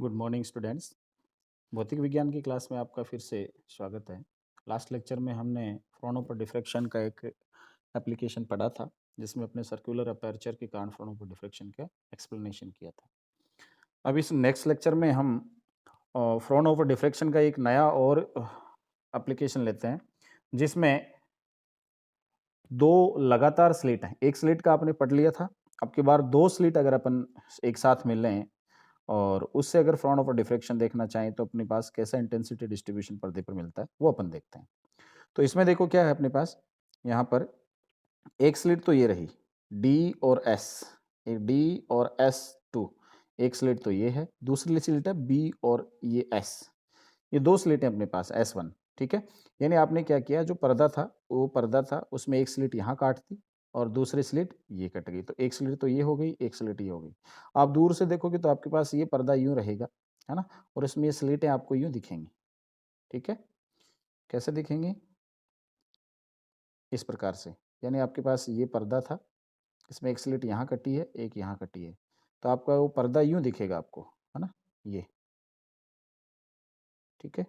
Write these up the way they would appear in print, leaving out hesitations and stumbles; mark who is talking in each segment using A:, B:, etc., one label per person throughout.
A: Good morning students. भौतिक विज्ञान की क्लास में आपका फिर से स्वागत है। लास्ट लेक्चर में हमने फ्रोनोपर डिफ्रैक्शन का एक एप्लीकेशन पढ़ा था, जिसमें अपने सर्कुलर अपर्चर के कारण फ्रोनोपर डिफ्रैक्शन का एक्सप्लेनेशन किया था। अब इस नेक्स्ट लेक्चर में हम फ्रोनोपर डिफ्रैक्शन का एक नया और एप्लीकेशन लेते हैं, जिसमें दो लगातार स्लिट हैं। एक स्लिट का आपने पढ़ लिया था। अब की बार दो स्लिट अगर अपन एक साथ मिल रहे हैं और उससे अगर फ्रोनोपर डिफ्रैक्शन देखना चाहें तो अपने पास कैसा इंटेंसिटी डिस्ट्रीब्यूशन पर्दे पर मिलता है वो अपन देखते हैं। तो इसमें देखो क्या है अपने पास, यहाँ पर एक स्लिट तो ये रही डी और एस, एक डी और एस टू, एक स्लिट तो ये है, दूसरी स्लिट है बी और ये एस। ये दो स्लिट है अपने पास एस वन, ठीक है। यानी आपने क्या किया, जो पर्दा था वो पर्दा था उसमें एक स्लिट यहाँ काट दी और दूसरी स्लिट ये कट गई, तो एक स्लिट तो ये हो गई, एक स्लिट ये हो गई। आप दूर से देखोगे तो आपके पास ये पर्दा यूं रहेगा, है ना, और इसमें ये स्लिटें आपको यूं दिखेंगी, ठीक है। कैसे दिखेंगी? इस प्रकार से। यानी आपके पास ये पर्दा था, इसमें एक स्लिट यहाँ कटी है, एक यहाँ कटी है, तो आपका वो पर्दा यूं दिखेगा आपको, है ना, ये, ठीक है।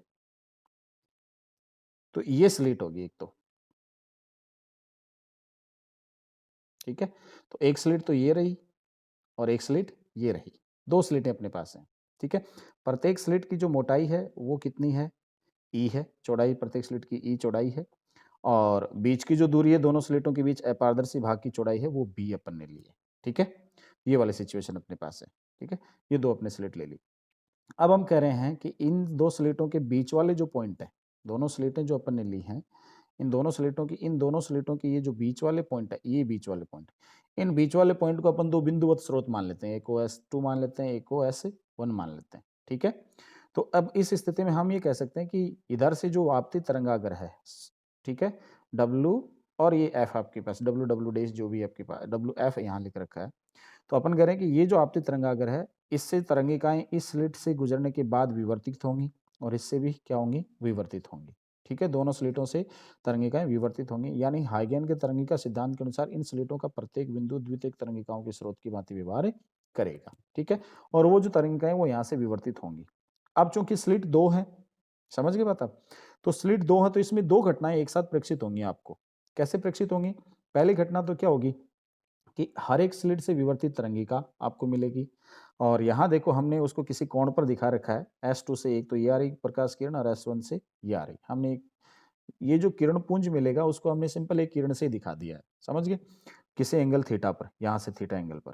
A: तो ये स्लिट होगी एक तो, ठीक है। तो एक स्लिट तो ये रही और एक स्लिट ये रही, दो स्लिटें अपने पास हैं, ठीक है। प्रत्येक स्लिट की जो मोटाई है वो कितनी है, ई है, चौड़ाई प्रत्येक स्लिट की ई चौड़ाई है, और बीच की जो दूरी है दोनों स्लिटों के बीच अपारदर्शी भाग की चौड़ाई है वो बी अपन ने ली है, ठीक है। ये वाली सिचुएशन अपने पास है, ठीक है। ये दो अपने स्लिट ले ली। अब हम कह रहे हैं कि इन दो स्लिटों के बीच वाले जो पॉइंट है, दोनों स्लिटें जो अपन ने ली हैं, इन दोनों स्लिटों की ये जो बीच वाले पॉइंट है, ये बीच वाले पॉइंट, इन बीच वाले पॉइंट को अपन दो बिंदुवत स्रोत मान लेते हैं, एक को S2 मान लेते हैं, एक को S1 मान लेते हैं, ठीक है। तो अब इस स्थिति में हम ये कह सकते हैं कि इधर से जो आपतित तरंगाग्र है, ठीक है, W और ये F आपके पास, W डैश जो भी आपके पास WF यहाँ लिख रखा है, तो अपन कह रहे हैं कि ये जो आपतित तरंगाग्र है, इससे तरंगिकाएं इस स्लिट से गुजरने के बाद विवर्तित होंगी और इससे भी क्या होंगी, विवर्तित होंगी, ठीक है। दोनों स्लिटों से तरंगिकाएं विवर्तित होंगी, यानी हाइगेन के तरंगिका सिद्धांत के अनुसार इन स्लिटों का प्रत्येक बिंदु द्वितीयक तरंगिकाओं के स्रोत की भांति व्यवहार करेगा, ठीक है। और वो जो तरंगिकाएं वो यहाँ से विवर्तित होंगी। अब चूंकि स्लिट दो है, समझ गए बात आप, तो स्लिट दो है तो इसमें दो घटनाएं एक साथ प्रेक्षित होंगी आपको। कैसे प्रेक्षित होंगी? पहली घटना तो क्या होगी कि हर एक स्लिट से विवर्तित तरंगिका आपको मिलेगी, और यहाँ देखो हमने उसको किसी कोण पर दिखा रखा है, S2 से एक तो ये आ रही प्रकाश किरण और S1 से ये आ रही, हमने ये जो किरण पुंज मिलेगा उसको हमने सिंपल एक किरण से दिखा दिया है, समझ गए, किसी एंगल थीटा पर, यहाँ से थीटा एंगल पर।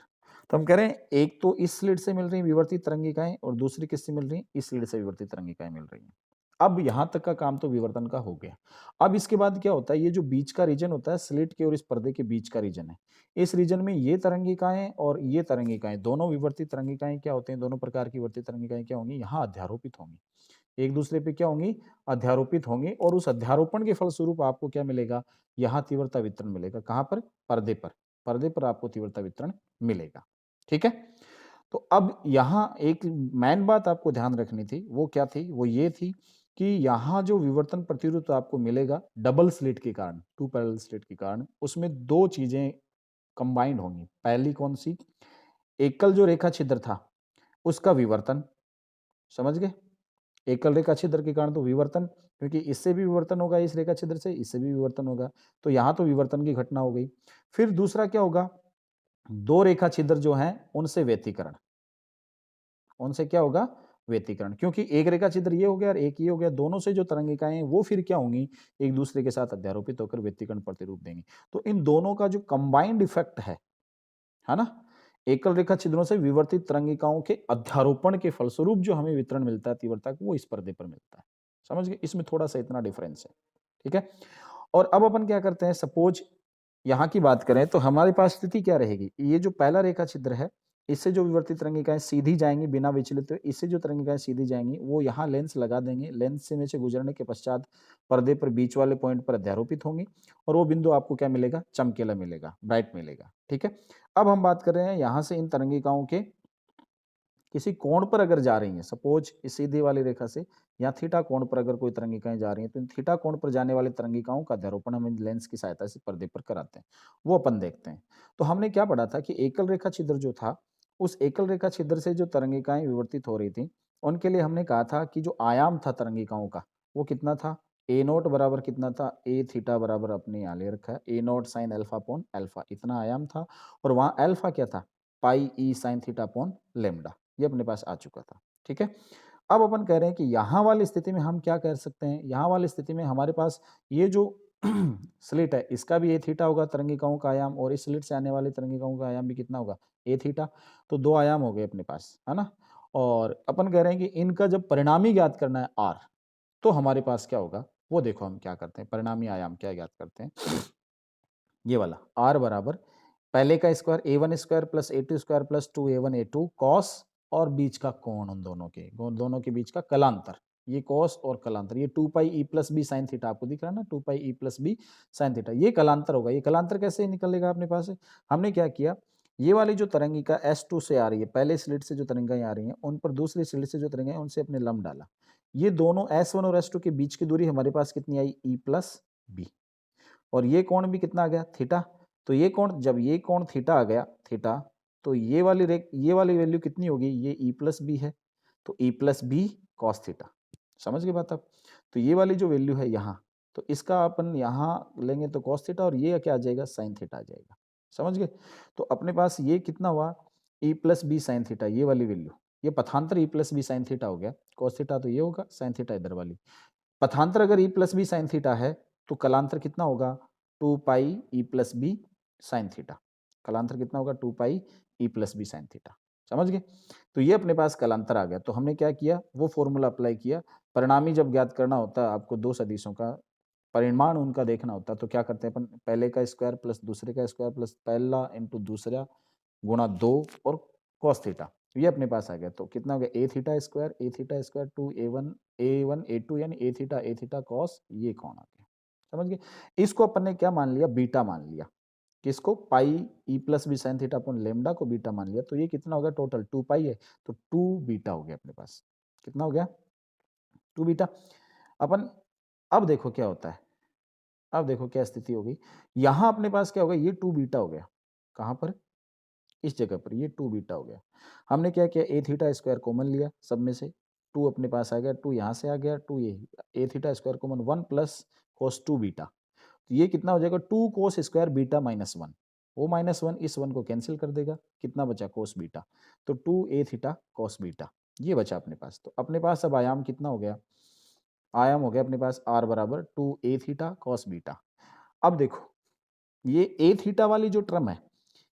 A: तो हम कह रहे हैं एक तो इस स्लिट से मिल रही विवर्तित तरंगिकाएं और दूसरी किससे मिल रही, इस स्लिट से विवर्तित तरंगिकाएं मिल रही हैं। अब यहां तक का काम तो विवर्तन का हो गया। अब इसके बाद क्या होता है, ये जो बीच का रीजन होता है स्लिट के और इस पर्दे के बीच का रीजन है, इस रीजन में ये तरंगिकाएं और ये तरंगिकाएं दोनों विवर्तित तरंगिकाएं क्या होते हैं, दोनों प्रकार की विवर्तित तरंगिकाएं क्या होंगी, यहाँ अध्यारोपित होंगी, एक दूसरे पे क्या होंगी, अध्यारोपित होंगे, और उस अध्यारोपण के फलस्वरूप आपको क्या मिलेगा, यहाँ तीव्रता वितरण मिलेगा, कहां पर, पर्दे पर, पर्दे पर आपको तीव्रता वितरण मिलेगा, ठीक है। तो अब यहाँ एक मेन बात आपको ध्यान रखनी थी, वो क्या थी, वो ये थी कि यहाँ जो विवर्तन प्रतिरोध आपको मिलेगा डबल स्लिट के कारण, टू पैरेलल स्लिट के कारण, उसमें दो चीजें कंबाइंड होंगी। पहली कौन सी, एकल जो रेखा छिद्र था उसका विवर्तन, समझ गए, एकल रेखा छिद्र के कारण तो विवर्तन, क्योंकि इससे भी विवर्तन होगा, इस रेखा छिद्र से इससे भी विवर्तन होगा, तो यहाँ तो विवर्तन की घटना हो गई। फिर दूसरा क्या होगा, दो रेखा छिद्र जो हैं उनसे व्यतिकरण, उनसे क्या होगा, व्यतिकरण, क्योंकि एक रेखा छिद्र ये हो गया और एक ये हो गया, दोनों से जो तरंगिकाएं हैं वो फिर क्या होंगी, एक दूसरे के साथ अध्यारोपित होकर व्यतिकरण प्रतिरूप देंगी। तो इन दोनों का जो कंबाइंड इफेक्ट है ना, एकल रेखा छिद्रों से विवर्तित तरंगिकाओं के अध्यारोपण के फलस्वरूप जो हमें वितरण मिलता है तीव्रता का, वो इस पर्दे पर मिलता है, समझ गए, इसमें थोड़ा सा इतना डिफरेंस है, ठीक है। और अब अपन क्या करते हैं, सपोज यहाँ की बात करें तो हमारे पास स्थिति क्या रहेगी, ये जो पहला रेखा छिद्र है इससे जो विवर्तित तरंगिकाएं सीधी जाएंगी बिना विचलित हुए, इससे जो तरंगिकाएं सीधी जाएंगी वो यहाँ लेंस लगा देंगे, लेंस से में से गुजरने के पश्चात पर्दे पर बीच वाले पॉइंट पर अध्यारोपित होंगी, और वो बिंदु आपको क्या मिलेगा, चमकीला मिलेगा, ब्राइट मिलेगा, ठीक है। अब हम बात कर रहे हैं यहाँ से इन तरंगिकाओं के किसी कोण पर अगर जा रही हैं, सपोज इस सीधी वाली रेखा से या थीटा कोण पर अगर कोई तरंगिकाएं जा रही हैं, तो इन थीटा कोण पर जाने वाली तरंगिकाओं का अध्यारोपण हम इन लेंस की सहायता से पर्दे पर कराते हैं, वो अपन देखते हैं। तो हमने क्या पढ़ा था कि एकल रेखा छिद्र जो था, उस एकल रेखा छिद्र से जो तरंगिकाएं विवर्तित हो रही थी उनके लिए हमने कहा था कि जो आयाम था तरंगिकाओं का वो कितना था, ए नोट बराबर कितना था, ए थीटा बराबर अपने यहाँ ले रखा है A naught sine alpha upon alpha, इतना आयाम था। और वहाँ अल्फा क्या था, pi E sine theta upon lambda, ये अपने पास आ चुका था। ठीक है, अब अपन कह रहे हैं कि यहाँ वाली स्थिति में हम क्या कर सकते हैं, यहाँ वाली स्थिति में हमारे पास ये जो स्लिट है इसका भी ए थीटा होगा तरंगिकाओं का आयाम, और इस स्लिट से आने वाली तरंगिकाओं का आयाम भी कितना होगा, ए थीटा। तो दो आयाम हो गए अपने पास, है ना। और अपन कह रहे हैं कि इनका जब परिणामी ज्ञात करना है आर, तो हमारे पास क्या होगा वो देखो हम क्या करते हैं, परिणामी आयाम क्या ज्ञात करते हैं, ये वाला आर बराबर पहले का square A one square plus A two square plus two A one A two cos, और बीच का कोण उन दोनों के बीच का कलांतर, ये कॉस और कलांतर, ये 2 pi E plus B sine theta आपको दिख रहा है ना, 2 pi E plus B sine theta, ये कलांतर होगा। ये कलांतर कैसे निकलेगा अपने पास, हमने क्या किया, ये वाली जो तरंगिका S2 से आ रही है, पहले स्लिट से जो तरंगिकाएं आ रही हैं उन पर दूसरी स्लिट से जो तरंगिकाएं उनसे अपने लंब डाला, ये दोनों S1 और S2 के बीच की दूरी हमारे पास कितनी आई, ई प्लस बी, और ये कोण भी कितना आ गया, थीटा। तो ये कोण, जब ये कोण थीटा आ गया, थीटा, तो ये वाली वैल्यू कितनी होगी, ये ई प्लस बी है, तो E plus B cos theta, समझ गए बात आप। तो ये वाली जो वैल्यू है यहाँ, तो इसका अपन यहाँ लेंगे तो कॉस थीटा, और ये क्या आ जाएगा, साइन थीटा आ जाएगा, समझ गए। तो अपने पास ये कितना हुआ, E plus B sine theta, ये वाली वैल्यू, ये पथांतर E plus B sine theta हो गया, कॉस थीटा तो ये होगा, साइन थीटा इधर वाली, पथांतर अगर E plus B sine theta है तो कलांतर कितना होगा, 2 pi E plus B sine theta, कलांतर कितना होगा, 2 pi E plus B sine theta, समझ गए। तो ये अपने पास कलांतर आ गया, तो हमने क्या किया, वो फॉर्मूला अप्लाई किया। परिणामी जब ज्ञात करना होता है आपको दो सदिशों का परिमाण उनका देखना होता है, तो क्या करते हैं अपन, पहले का स्क्वायर प्लस दूसरे का स्क्वायर प्लस पहला इंटू दूसरा गुणा 2 और कॉस थीटा, ये अपने पास आ गया। तो कितना हो गया, A theta square two A one A two, यानी ए थीटा कॉस, ये कौन आ गया, समझ गए। इसको अपन ने क्या मान लिया, बीटा मान लिया, किसको, pi E plus B sine theta अपन लेमडा को बीटा मान लिया। तो ये कितना हो गया, टोटल 2 पाई है, तो 2 बीटा हो गया अपने पास, कितना हो गया, 2 बीटा। अपन अब देखो क्या होता है, अब देखो क्या स्थिति होगी, यहां अपने पास क्या होगा, ये 2 बीटा हो गया, कहां पर, इस जगह पर ये 2 बीटा हो गया। हमने क्या किया, ए थीटा स्क्वायर कॉमन लिया सब में से, 2 अपने पास आ गया, 2 यहाँ से आ गया, 2 ये, A theta square common 1 plus cos 2 beta, तो ये कितना हो जाएगा, 2 कोस स्क्वायर बीटा माइनस 1, वो माइनस 1 इस 1 को कैंसिल कर देगा, कितना बचा, कोस बीटा, तो 2 ए थीटा कोस बीटा, ये बचा अपने पास। तो अपने पास अब आयाम कितना हो गया, आयाम हो गया अपने पास आर बराबर 2 ए थीटा कॉस बीटा। अब देखो ये ए थीटा वाली जो टर्म है,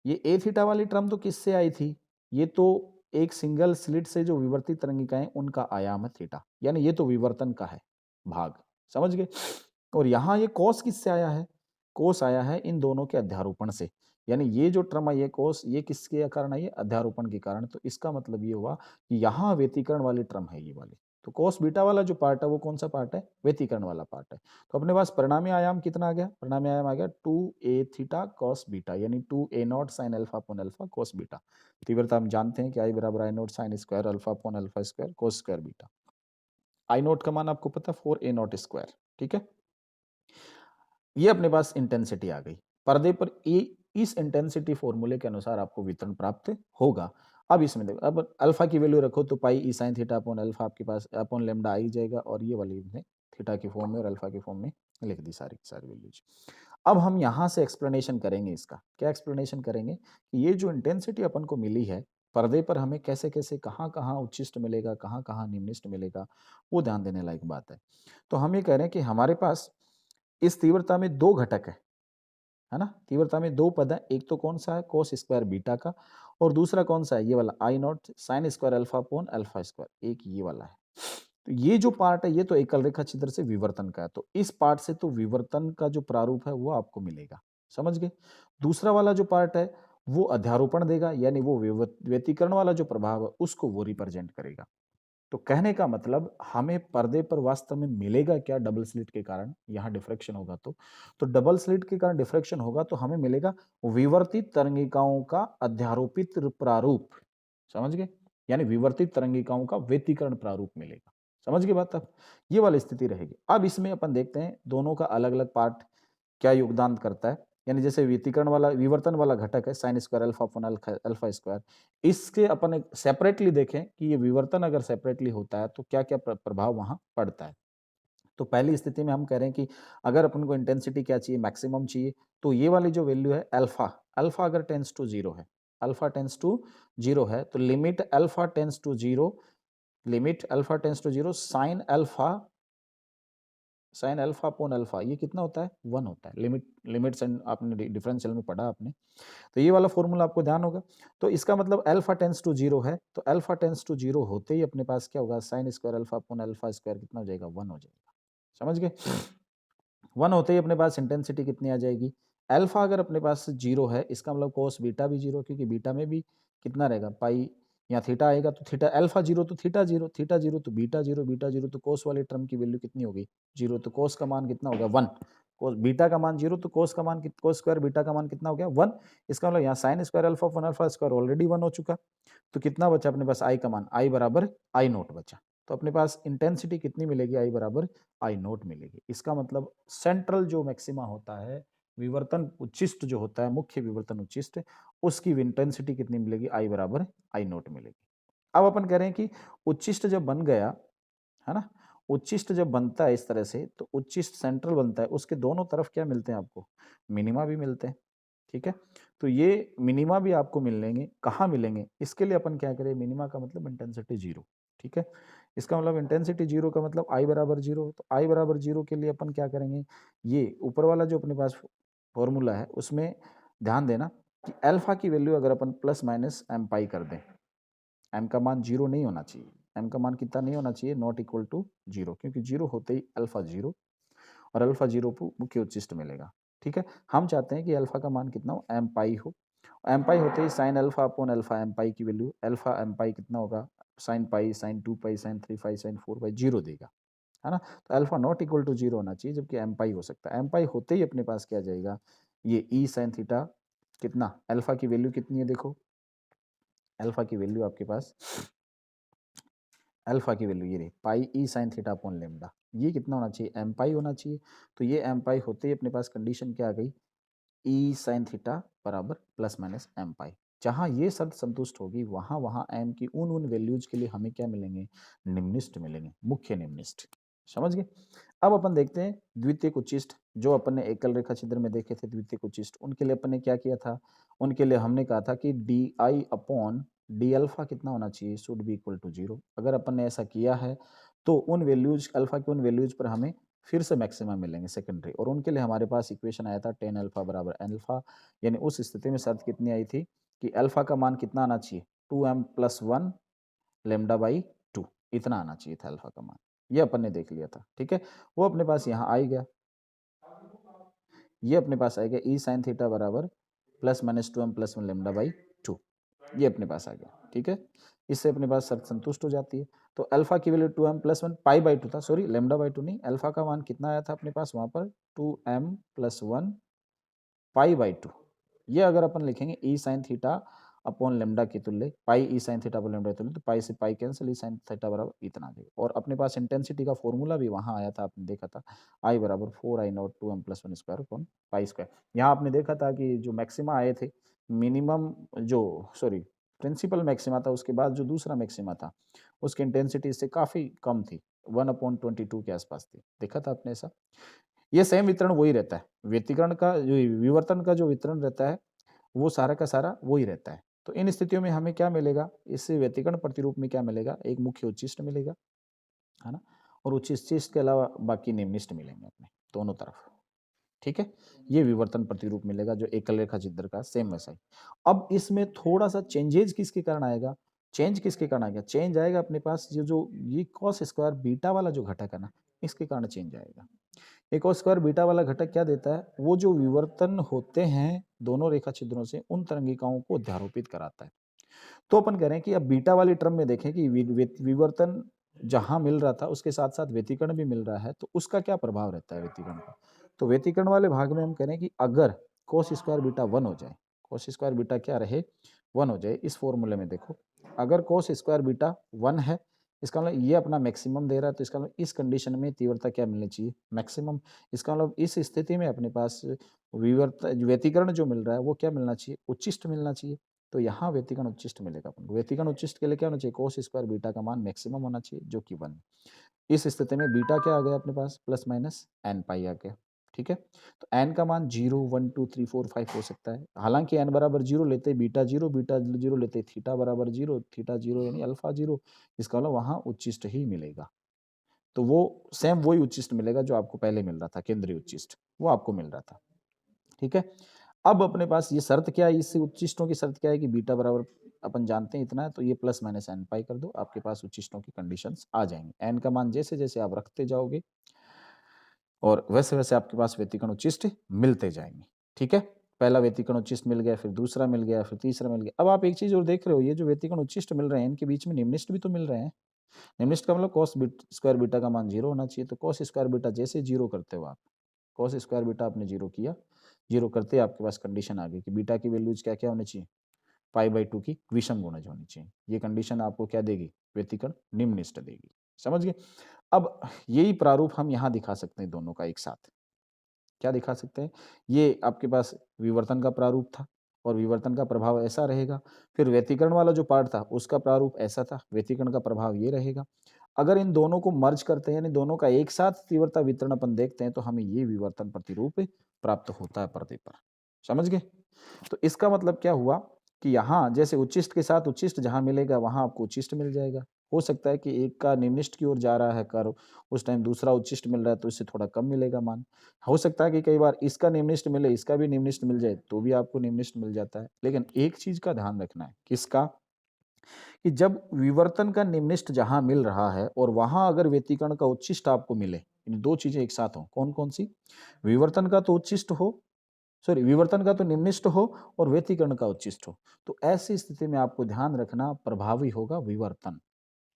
A: ये ए थीटा वाली टर्म तो किससे आई थी, ये तो एक सिंगल स्लिट से जो विवर्तित तरंगिकाएं उनका आयाम है थीटा, यानी ये तो विवर्तन का है भाग, समझ गए। और यहाँ ये कोस किससे आया है, कोस आया है इन दोनों के अध्यारोपण से, यानी ये जो टर्म आई है कोस, ये किसके कारण आई है, अध्यारोपण के कारण। तो इसका मतलब ये हुआ कि यहाँ व्यतिकरण वाली टर्म है ये वाली, तो कोस बीटा वाला जो पार्ट है वो कौन सा पार्ट है, व्यतिकरण वाला पार्ट है। तो अपने पास परिणामी आयाम कितना आ गया, परिणामी आयाम आ गया 2 ए थीटा कॉस बीटा, यानी 2 A naught sine alpha upon alpha cos beta. तीव्रता हम जानते हैं कि आई बराबर I naught sine square alpha upon alpha square cos square beta. I naught का मान आपको पता है 4 ए नॉट स्क्वायर, ठीक है। ये अपने पास इंटेंसिटी आ गई पर्दे पर, इस इंटेंसिटी फॉर्मूले के अनुसार आपको वितरण प्राप्त होगा। अब इसमें देखो, अब अल्फा की वैल्यू रखो तो पाई E sine theta upon alpha आपके पास अपॉन लेमडा आ ही जाएगा, और ये वाली हमने थीटा की फॉर्म में और अल्फा की फॉर्म में लिख दी सारी की सारी वैल्यूज। अब हम यहाँ से एक्सप्लेनेशन करेंगे, इसका क्या एक्सप्लेनेशन करेंगे कि ये जो इंटेंसिटी अपन को मिली है पर्दे पर, हमें कैसे कैसे कहाँ कहाँ उच्चिष्ट मिलेगा, कहाँ कहाँ निम्निष्ट मिलेगा, वो ध्यान देने लायक बात है। तो हम ये कह रहे हैं कि हमारे पास इस तीव्रता में दो घटक है ना, तीव्रता में दो पद है, एक तो कौन सा है, कोस स्क्वायर बीटा का, और दूसरा कौन सा है, ये वाला I naught sine square alpha upon alpha square, एक ये वाला है। तो ये जो पार्ट है ये तो एकल रेखा छिद्र से विवर्तन का है, तो इस पार्ट से तो विवर्तन का जो प्रारूप है वो आपको मिलेगा, समझ गए। दूसरा वाला जो पार्ट है वो अध्यारोपण देगा, यानी वो व्यतिकरण वाला जो प्रभाव है उसको वो रिप्रेजेंट करेगा। तो कहने का मतलब हमें पर्दे पर वास्तव में मिलेगा क्या, डबल स्लिट के कारण यहाँ डिफ्रैक्शन होगा, तो डबल स्लिट के कारण डिफ्रैक्शन होगा तो हमें मिलेगा विवर्तित तरंगिकाओं का अध्यारोपित प्रारूप, समझ गए, यानी विवर्तित तरंगिकाओं का व्यतिकरण प्रारूप मिलेगा, समझ गए बात। अब ये वाली स्थिति रहेगी। अब इसमें अपन देखते हैं दोनों का अलग अलग पार्ट क्या योगदान करता है, यानी जैसे विवर्तन वाला घटक है sign square alpha upon alpha square, इसके अपन एक सेपरेटली देखें कि ये विवर्तन अगर सेपरेटली होता है तो क्या क्या प्रभाव वहां पड़ता है। तो पहली स्थिति में हम कह रहे हैं कि अगर अपन को इंटेंसिटी क्या चाहिए, मैक्सिमम चाहिए, तो ये वाली जो वैल्यू है अल्फा, अल्फा अगर टेंस टू जीरो है, अल्फा टेंस टू जीरो है, तो limit alpha tends to zero, limit alpha tends to zero sine alpha upon alpha ये कितना होता है, 1 होता है। लिमिट आपने डिफरेंशियल में पढ़ा आपने, तो ये वाला फॉर्मूला आपको ध्यान होगा। तो इसका मतलब अल्फा टेंस टू जीरो है, तो अल्फा टेंस टू जीरो होते ही अपने पास क्या होगा, sign square alpha upon alpha square कितना हो जाएगा, 1 हो जाएगा। समझ गए। 1 होते ही अपने पास इंटेंसिटी कितनी आ जाएगी, अल्फा अगर अपने पास जीरो है, इसका मतलब कोस बीटा भी जीरो, क्योंकि बीटा में भी कितना रहेगा, पाई या थीटा आएगा, तो थीटा अल्फा जीरो तो थीटा जीरो, थीटा जीरो तो बीटा जीरो, बीटा जीरो तो कोस वाले टर्म की वैल्यू कितनी होगी, जीरो, तो कोस का मान कितना होगा, 1। कोस बीटा का मान जीरो, तो कोस का मान कोस स्क्वायर बीटा का मान कितना हो गया, 1। इसका मतलब यहाँ sign square alpha upon alpha square already 1 हो चुका, तो कितना बचा अपने पास, आई का मान, आई बराबर आई नोट बचा। तो अपने पास इंटेंसिटी कितनी मिलेगी, आई बराबर आई नोट मिलेगी। इसका मतलब सेंट्रल जो मैक्सिमा होता है, विवर्तन उच्चिष्ट जो होता है, मुख्य विवर्तन उच्चिष्ट, उसकी इंटेंसिटी कितनी मिलेगी, आई बराबर आई नोट मिलेगी। अब अपन कह रहे हैं कि उच्चिष्ट जब बन गया है ना, उच्चिष्ट जब बनता है इस तरह से, तो उच्चिष्ट सेंट्रल बनता है, उसके दोनों तरफ क्या मिलते हैं आपको, मिनिमा भी मिलते हैं। ठीक है, तो ये मिनिमा भी आपको मिलेंगे, कहाँ मिलेंगे, इसके लिए अपन क्या करें, मिनिमा का मतलब इंटेंसिटी जीरो। ठीक है, इसका मतलब इंटेंसिटी जीरो का मतलब आई बराबर जीरो, तो आई बराबर जीरो के लिए अपन क्या करेंगे, ये ऊपर वाला जो अपने पास फॉर्मूला है उसमें ध्यान देना कि अल्फा की वैल्यू अगर अपन प्लस माइनस एम पाई कर दें, एम का मान जीरो नहीं होना चाहिए, एम का मान कितना नहीं होना चाहिए, नॉट इक्वल टू जीरो, क्योंकि जीरो होते ही अल्फा जीरो, और अल्फा जीरो को मुख्य उच्चिष्ट मिलेगा। ठीक है, हम चाहते हैं कि अल्फा का मान कितना हो, एम पाई हो, एम पाई होते ही sine alpha upon alpha, M pi की वैल्यू अल्फा एम पाई कितना होगा, sine pi, sine 2 pi, sine 3 pi, sine 4 pi, zero देगा, है ना। तो alpha naught equal to zero होना चाहिए, जबकि एम पाई हो सकता है। एम पाई होते ही अपने पास क्या जाएगा, ये ई साइन थीटा कितना, अल्फा की वैल्यू कितनी है, देखो अल्फा की वैल्यू आपके पास, अल्फा की वैल्यू ये रही पाई E sine theta upon lambda, ये कितना होना चाहिए, एम पाई होना चाहिए। तो ये एम पाई होते ही अपने पास कंडीशन क्या आ गई, ई साइन थीटा बराबर प्लस माइनस एम पाई। जहाँ ये शर्त संतुष्ट होगी, वहाँ वहाँ एम की उन उन वैल्यूज के लिए हमें क्या मिलेंगे, निम्निष्ट मिलेंगे, मुख्य निम्निष्ट। समझ गए। अब अपन देखते हैं द्वितीयक उच्चिष्ट, जो अपन ने एकल रेखा छिद्र में देखे थे द्वितीयक उच्चिष्ट, उनके लिए अपन ने क्या किया था, उनके लिए हमने कहा था कि D I upon D alpha कितना होना चाहिए, should be equal to zero. अगर अपन ने ऐसा किया है तो उन वैल्यूज अल्फा के उन वैल्यूज पर हमें फिर से मैक्सिमम मिलेंगे सेकेंडरी, और उनके लिए हमारे पास इक्वेशन आया था टेन अल्फा बराबर अल्फा, यानी उस स्थिति में शर्त कितनी आई थी कि अल्फा का मान कितना आना चाहिए, 2m+1 लेमडा बाई 2, इतना आना चाहिए था अल्फा का मान, ये अपन ने देख लिया था। ठीक है, वो अपने पास यहाँ आ गया, ये अपने पास आएगा ई साइन थीटा बराबर +-2m+1 लेमडा बाई 2, ये अपने पास आ गया। ठीक है, इससे अपने पास शर्त संतुष्ट हो जाती है। तो अल्फा की वैल्यू 2m+1 पाई बाई 2 था, सॉरी लेमडा बाई 2 नहीं, अल्फा का मान कितना आया था अपने पास वहां पर, 2m+1 पाई बाई 2। ये अगर अपन लिखेंगे ई साइन थीटा अपॉन लेमडा की तुल्य, पाई E sine theta upon lambda की तुल्य, तो पाई से पाई कैंसिल, ई साइन थीटा बराबर इतना आ जाएगा। और अपने पास इंटेंसिटी का फॉर्मूला भी वहां आया था, आपने देखा था, आई बराबर 4i0 2m+1 square upon pi square. यहाँ आपने देखा था कि जो मैक्सिमा आए थे, मिनिमम जो सॉरी प्रिंसिपल मैक्सिमा था, उसके बाद जो दूसरा मैक्सिमा था, उसकी इंटेंसिटी इससे काफी कम थी, 1/22 के आसपास थी, देखा था आपने ऐसा। ये सेम वितरण वही रहता है, व्यतिकरण का जो विवर्तन का जो वितरण रहता है, वो सारा का सारा वही रहता है। तो इन स्थितियों में हमें क्या मिलेगा, इस व्यतिकरण प्रतिरूप में क्या मिलेगा, एक मुख्य उच्चिष्ट मिलेगा, है ना, और उच्चिष्ट के अलावा बाकी निम्निष्ट मिलेंगे अपने दोनों तरफ। ठीक है, ये विवर्तन प्रतिरूप मिलेगा जो एकल रेखा छिद्र का, सेम वैसा ही। अब इसमें थोड़ा सा चेंजेज किसके कारण आएगा, चेंज किसके कारण आएगा, चेंज आएगा अपने पास ये जो ये कॉस स्क्वायर बीटा वाला जो घटक है ना, इसके कारण चेंज आएगा। एक और स्क्वायर बीटा वाला घटक क्या देता है, वो जो विवर्तन होते हैं दोनों रेखा छिद्रों से, उन तरंगिकाओं को अध्यारोपित कराता है। तो अपन कह रहे हैं कि अब बीटा वाली टर्म में देखें कि विवर्तन जहां मिल रहा था उसके साथ साथ व्यतिकरण भी मिल रहा है, तो उसका क्या प्रभाव रहता है व्यतिकरण का। तो व्यतिकरण वाले भाग में हम कह रहे हैं कि अगर कोस स्क्वायर बीटा 1 हो जाए, कोस स्क्वायर बीटा क्या रहे, 1 हो जाए, इस फॉर्मूले में देखो, अगर कोस स्क्वायर बीटा 1 है, इसका मतलब ये अपना मैक्सिमम दे रहा है, तो इसका मतलब इस कंडीशन में तीव्रता क्या मिलनी चाहिए, मैक्सिमम। इसका मतलब इस स्थिति में अपने पास व्यतिकरण जो मिल रहा है वो क्या मिलना चाहिए, उच्चिष्ट मिलना चाहिए। तो यहाँ व्यतिकरण उच्चिष्ट मिलेगा अपन को। व्यतिकरण उच्चिष्ट के लिए क्या होना चाहिए, कोस स्क्वायर बीटा का मान मैक्सिमम होना चाहिए, जो कि 1। इस स्थिति में बीटा क्या आ गया अपने पास, प्लस माइनस एन पाई आ गया। ठीक है, तो एन का मान 0 1 2 3 4 5 हो सकता है। हालांकि एन बराबर 0 लेते बीटा 0, बीटा 0 लेते थीटा बराबर 0, थीटा 0 यानी अल्फा 0। इसका मतलब वहां उच्चिष्ट ही मिलेगा। तो वो सेम वही उच्चिष्ट मिलेगा जो आपको पहले मिल रहा था, केंद्रीय उच्चिष्ट, वो आपको मिल रहा था। ठीक है, अब अपने पास ये शर्त क्या है, इससे उच्चिष्टों की शर्त क्या है कि बीटा बराबर अपन जानते हैं इतना है, तो ये प्लस माइनस एन पाई कर दो, आपके पास उच्चिष्टों की कंडीशंस आ जाएंगी। एन का मान जैसे जैसे आप रखते जाओगे और वैसे वैसे आपके पास व्यतिकरण उच्चिष्ट मिलते जाएंगे। ठीक है, पहला व्यतिकरण उच्चिष्ट मिल गया, फिर दूसरा मिल गया, फिर तीसरा मिल गया। अब आप एक चीज और देख रहे हो, ये जो व्यतिकरण उच्चिष्ट मिल रहे हैं इनके बीच में निम्निष्ट भी तो मिल रहे हैं। निम्निष्ट का मतलब कॉस स्क्वायर बीटा का मान 0 होना चाहिए। तो कॉस स्क्वायर बीटा जैसे 0 करते हो आप, कॉस स्क्वायर बीटा आपने 0 किया, 0 करते आपके पास कंडीशन आ गई कि बीटा की वैल्यूज क्या क्या होनी चाहिए, पाई/2 की विषम गुणज होनी चाहिए। ये कंडीशन आपको क्या देगी, व्यतिकरण निम्निष्ट देगी। समझ गए। अब यही प्रारूप हम यहाँ दिखा सकते हैं दोनों का एक साथ। क्या दिखा सकते हैं, ये आपके पास विवर्तन का प्रारूप था और विवर्तन का प्रभाव ऐसा रहेगा। फिर व्यतिकरण वाला जो पार्ट था उसका प्रारूप ऐसा था, व्यतिकरण का प्रभाव ये रहेगा। अगर इन दोनों को मर्ज करते हैं, यानी दोनों का एक साथ तीव्रता वितरण अपन देखते हैं, तो हमें ये विवर्तन प्रतिरूप प्राप्त होता है पर्दे पर। समझ गए। तो इसका मतलब क्या हुआ कि यहाँ जैसे उच्चिष्ट के साथ उच्चिष्ट जहां मिलेगा वहां आपको उच्चिष्ट मिल जाएगा। हो सकता है कि एक का निम्निष्ट की ओर जा रहा है कर्व, उस टाइम दूसरा उच्चिष्ट मिल रहा है, तो इससे थोड़ा कम मिलेगा मान। हो सकता है कि कई बार इसका निम्निष्ट मिले, इसका भी निम्निष्ट मिल जाए, तो भी आपको निम्निष्ट मिल जाता है। लेकिन एक चीज का ध्यान रखना है, किसका, कि जब विवर्तन का निम्निष्ट जहां मिल रहा है और वहां अगर व्यतिकरण का उच्चिष्ट आपको मिले, इन दो चीजें एक साथ हो, कौन कौन सी, विवर्तन का तो उच्चिष्ट हो, सॉरी विवर्तन का तो निम्निष्ट हो और व्यतिकरण का उच्चिष्ट हो, तो ऐसी स्थिति में आपको ध्यान रखना प्रभावी होगा विवर्तन,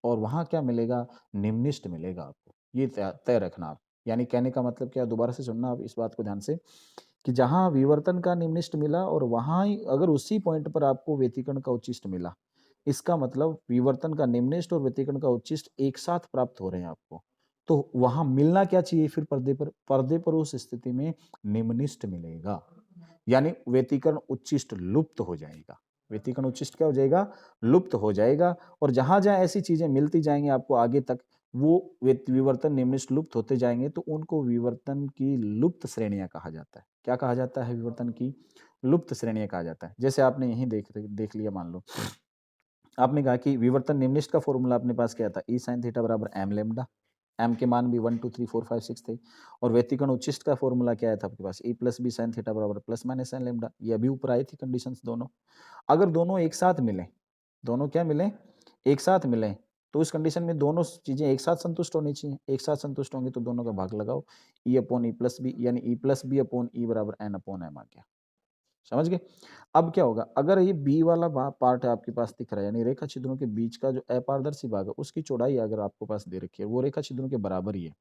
A: और वहां क्या मिलेगा, निम्निष्ट मिलेगा आपको। ये तय रखना आप। यानी कहने का मतलब क्या, दोबारा से सुनना आप इस बात को ध्यान से, कि जहां विवर्तन का निम्निष्ट मिला और वहां ही अगर उसी पॉइंट पर आपको व्यतिकरण का उच्चिष्ट मिला, इसका मतलब विवर्तन का निम्निष्ट और व्यतिकरण का उच्चिष्ट एक साथ प्राप्त हो रहे हैं आपको। तो वहां मिलना क्या चाहिए फिर पर्दे पर, पर्दे पर उस स्थिति में निम्निष्ट मिलेगा, यानी व्यतिकरण उच्चिष्ट लुप्त हो जाएगा। व्यतिकरण उच्चिष्ट क्या हो जाएगा, लुप्त हो जाएगा। और जहां जहां ऐसी चीजें मिलती जाएंगी आपको आगे तक, वो विवर्तन निम्निष्ट लुप्त होते जाएंगे, तो उनको विवर्तन की लुप्त श्रेणियां कहा जाता है। क्या कहा जाता है, विवर्तन की लुप्त श्रेणियां कहा जाता है। जैसे आपने यही देख लिया, मान लो आपने कहा कि विवर्तन निम्निष्ट का फॉर्मूला अपने पास क्या था, ई साइन थीटा बराबर एम लेमडा। एम के मान भी 1 2 3 4 5 6 थे। और व्यतिकरण उच्चिष्ट का फॉर्मूला क्या था आपके पास, E plus B sine theta बराबर प्लस माइनस एन लेमडा। ये अभी ऊपर आई थी कंडीशंस दोनों। अगर दोनों एक साथ मिले, दोनों क्या मिले, एक साथ मिले, तो इस कंडीशन में दोनों चीजें एक साथ संतुष्ट होनी चाहिए। एक साथ संतुष्ट होंगी तो दोनों का भाग लगाओ, E upon E plus B, यानी E plus B upon E बराबर एन अपॉन एम आ गया। समझ गए। अब क्या होगा, अगर ये बी वाला पार्ट है आपके पास दिख रहा है, यानी रेखा छिद्रों के बीच का जो अपारदर्शी भाग है उसकी चौड़ाई अगर आपके पास दे रखी है वो रेखा छिद्रों के बराबर ही है,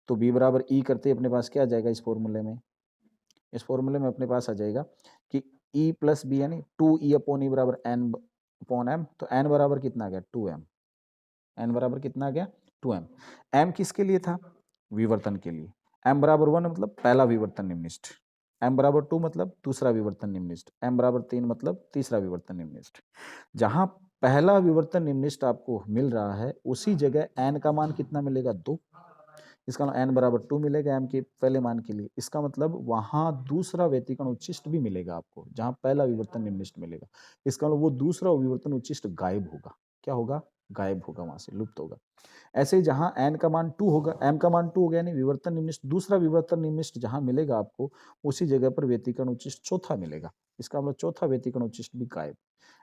A: तो बी बराबर ई करते अपने पास क्या आ जाएगा इस फॉर्मूले में, इस फॉर्मूले में अपने पास आ जाएगा कि ई प्लस बी यानी 2 ई अपॉन ई बराबर एन अपॉन एम। तो एन बराबर कितना आ गया, 2m। एन बराबर कितना आ गया, 2m। एम किसके लिए था, विवर्तन के लिए। एम बराबर 1 मतलब पहला विवर्तन निम्निष्ट, एम बराबर 2 मतलब दूसरा विवर्तन निम्निष्ट, एम बराबर 3 मतलब तीसरा विवर्तन निम्निष्ट। जहां पहला विवर्तन निम्निष्ट आपको मिल रहा है उसी जगह एन का मान कितना मिलेगा, 2। इसका एन बराबर 2 मिलेगा एम के पहले मान के लिए। इसका मतलब वहां दूसरा व्यतिकरण उच्चिष्ट भी मिलेगा आपको, जहां पहला विवर्तन निम्निष्ट मिलेगा। इसका मतलब वो दूसरा विवर्तन उच्चिष्ट गायब होगा। क्या होगा, गायब होगा, वहां से लुप्त होगा। ऐसे ही जहां एन का मान 2 होगा, एम का मान 2 हो गया, यानी विवर्तन निम्निष्ट, दूसरा विवर्तन निम्निष्ट जहां मिलेगा आपको उसी जगह पर व्यतिकरण उच्चिष्ट चौथा मिलेगा। इसका मतलब चौथा व्यतिकरण उच्चिष्ट भी गायब।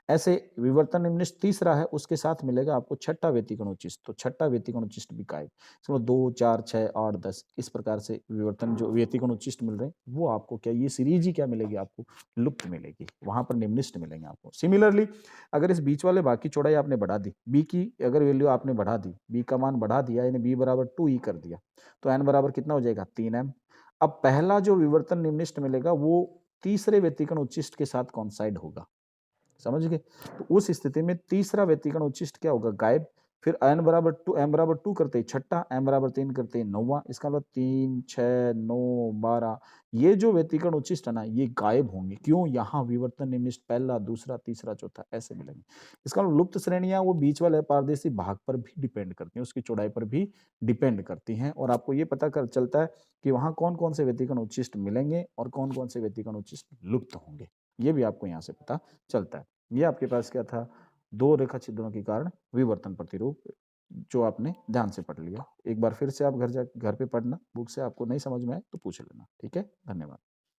A: ऐसे विवर्तन निम्निष्ट तीसरा है, उसके साथ मिलेगा आपको छठा व्यतिकरण उच्चिष्ट, तो छठा व्यतिकरण उच्चिष्ट भी गायब। इसमें 2 4 6 8 10 इस प्रकार से विवर्तन जो व्यतिकरण उच्चिष्ट मिल रहे हैं वो आपको क्या, ये सीरीज ही क्या मिलेगी आपको, लुप्त मिलेगी, वहां पर निम्निष्ट मिलेंगे आपको। सिमिलरली अगर इस बीच वाले भाग की चौड़ाई आपने बढ़ा दी, बी की अगर वैल्यू आपने बढ़ा दी, बी का मान बढ़ा दिया, यानी बी बराबर 2e कर दिया, तो एन बराबर कितना हो जाएगा, 3m। अब पहला जो विवर्तन निम्निष्ट मिलेगा वो तीसरे व्यतिकरण उच्चिष्ट के साथ कॉन्साइड होगा। समझ गए। तो उस स्थिति में तीसरा व्यतिकरण उच्चिष्ट क्या होगा, गायब। फिर n बराबर 2 m बराबर 2 करते ही छठा, m बराबर 3 करते ही नौवां, इसका मतलब 3, 6, 9, 12 ये जो व्यतिकरण उच्छिष्ट है ना, ये गायब होंगे। क्यों? यहाँ विवर्तन निमिष्ट पहला, दूसरा, तीसरा, चौथा ऐसे मिलेंगे। इसका मतलब लुप्त श्रेणियाँ वो बीच वाले अपारदर्शी भाग पर भी डिपेंड करती हैं, उसकी चौड़ाई पर भी डिपेंड करती हैं और आपको ये पता कर चलता है कि वहाँ कौन-कौन से व्यतिकरण उच्छिष्ट मिलेंगे और कौन-कौन से व्यतिकरण उच्छिष्ट लुप्त होंगे। ये भी आपको यहाँ से पता चलता है। ये आपके पास क्या था? 2 रेखा छिद्रों के कारण विवर्तन प्रतिरूप जो आपने ध्यान से पढ़ लिया। एक बार फिर से आप घर पे पढ़ना, बुक से आपको नहीं समझ में आए तो पूछ लेना। ठीक है? धन्यवाद।